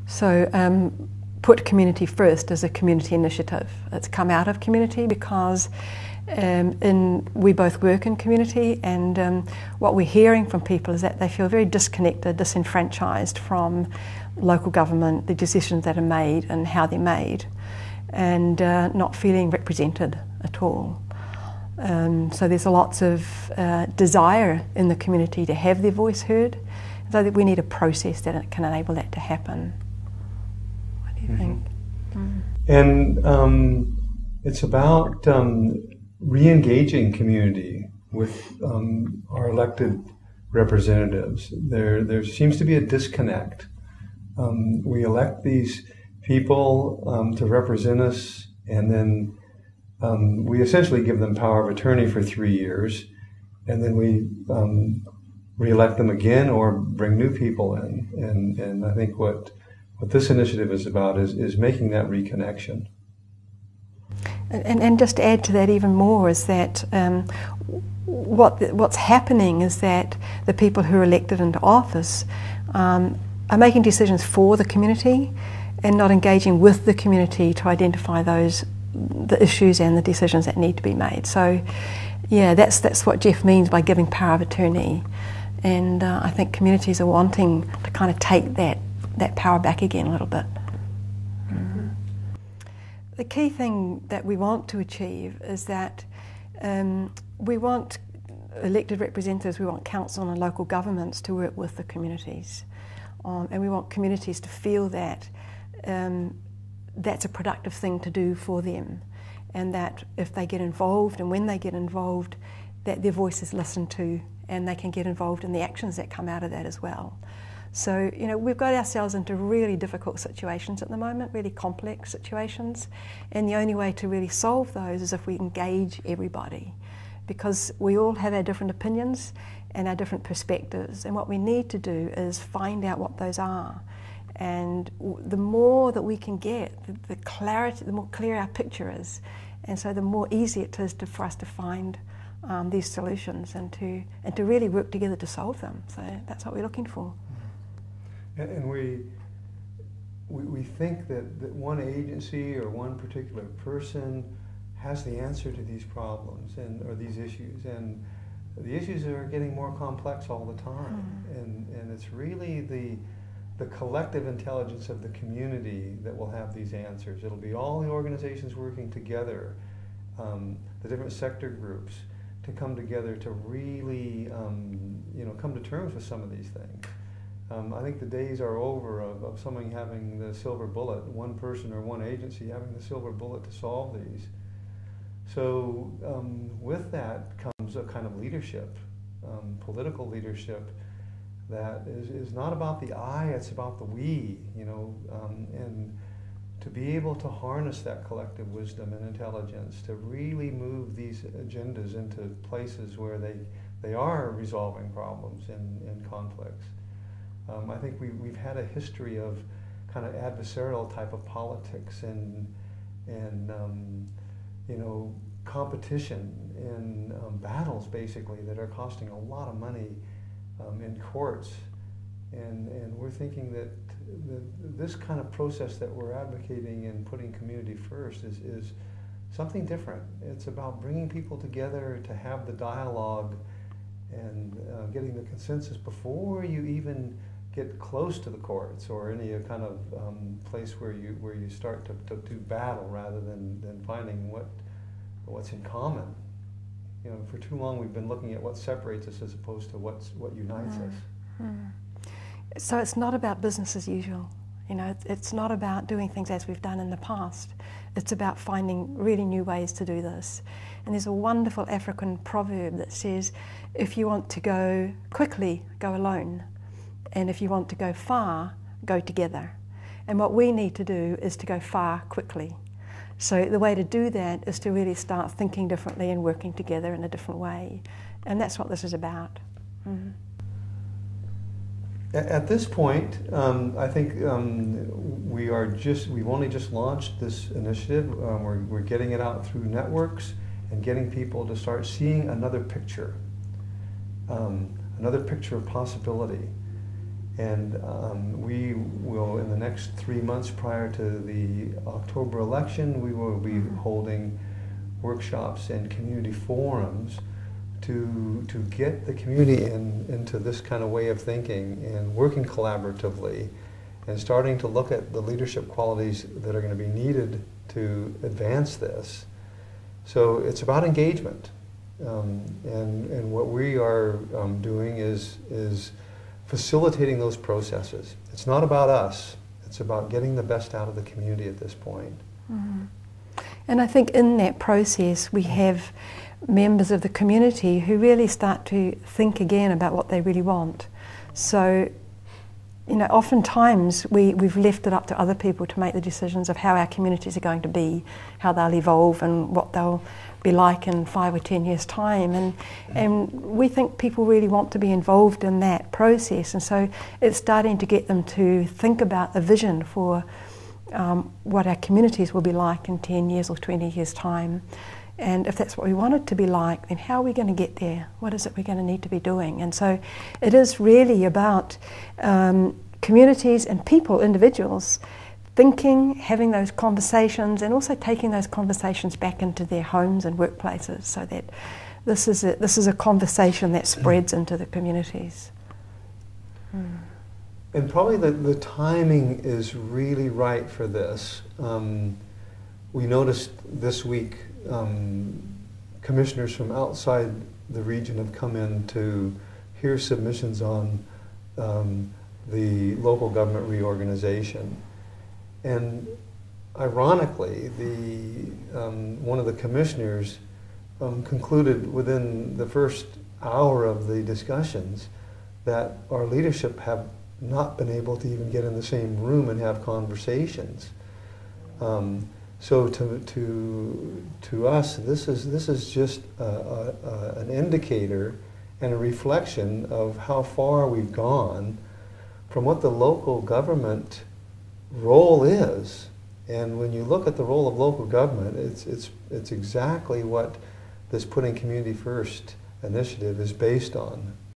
So Put Community First is a community initiative. It's come out of community because we both work in community, and what we're hearing from people is that they feel very disconnected, disenfranchised from local government, the decisions that are made and how they're made, and not feeling represented at all. So there's lots of desire in the community to have their voice heard, so that we need a process that can enable that to happen. What do you think? And it's about re-engaging community with our elected representatives. There seems to be a disconnect. We elect these people to represent us, and then we essentially give them power of attorney for 3 years, and then we re-elect them again or bring new people in. And I think what this initiative is about is making that reconnection. And just to add to that even more is that what's happening is that the people who are elected into office are making decisions for the community and not engaging with the community to identify the issues and the decisions that need to be made. So yeah, that's what Jeff means by giving power of attorney. And I think communities are wanting to kind of take that power back again a little bit. The key thing that we want to achieve is that we want elected representatives, we want council and local governments to work with the communities. And we want communities to feel that that's a productive thing to do for them, and that if they get involved and when they get involved, that their voice is listened to and they can get involved in the actions that come out of that as well. So, we've got ourselves into really difficult situations at the moment, really complex situations, and the only way to really solve those is if we engage everybody, because we all have our different opinions and our different perspectives, and what we need to do is find out what those are. And the more that we can get, the clarity, the more clear our picture is, and so the more easy it is for us to find these solutions and to really work together to solve them. So that's what we're looking for. And we think that one agency or one particular person has the answer to these problems or these issues, and the issues are getting more complex all the time. And it's really the collective intelligence of the community that will have these answers. It'll be all the organizations working together, the different sector groups, to come together to really come to terms with some of these things. I think the days are over of someone having the silver bullet, one person or one agency having the silver bullet to solve these. So with that comes a kind of leadership, political leadership, that is not about the I, it's about the we, and to be able to harness that collective wisdom and intelligence to really move these agendas into places where they are resolving problems and conflicts. I think we've had a history of kind of adversarial type of politics and competition and battles basically that are costing a lot of money in courts, and we're thinking that this kind of process that we're advocating and putting community first is something different. It's about bringing people together to have the dialogue and getting the consensus before you even get close to the courts or any kind of place where you start to do battle rather than finding what's in common. For too long we've been looking at what separates us as opposed to what unites us. So it's not about business as usual. It's not about doing things as we've done in the past. It's about finding really new ways to do this. And there's a wonderful African proverb that says, if you want to go quickly, go alone. And if you want to go far, go together. And what we need to do is to go far quickly. So the way to do that is to really start thinking differently and working together in a different way. And that's what this is about. At this point, I think we've only just launched this initiative. We're getting it out through networks and getting people to start seeing another picture of possibility. And we will, in the next 3 months prior to the October election, we will be holding workshops and community forums to get the community into this kind of way of thinking and working collaboratively and starting to look at the leadership qualities that are going to be needed to advance this. So it's about engagement. And what we are doing is facilitating those processes. It's not about us. It's about getting the best out of the community at this point. Mm-hmm. And I think in that process we have members of the community who really start to think again about what they really want. So, you know, oftentimes we've left it up to other people to make the decisions of how our communities are going to be, how they'll evolve and what they'll be like in 5 or 10 years' time. And we think people really want to be involved in that process. And so it's starting to get them to think about a vision for what our communities will be like in 10 years or 20 years' time. And if that's what we want it to be like, then how are we going to get there? What is it we're going to need to be doing? And so it is really about communities and people, individuals, thinking, having those conversations, and also taking those conversations back into their homes and workplaces, so that this is a conversation that spreads into the communities. And probably the timing is really right for this. We noticed this week commissioners from outside the region have come in to hear submissions on the local government reorganization. And ironically, one of the commissioners concluded within the first hour of the discussions that our leadership have not been able to even get in the same room and have conversations. So to us, this is just an indicator and a reflection of how far we've gone from what the local government role is. And when you look at the role of local government, it's exactly what this Putting Community First initiative is based on.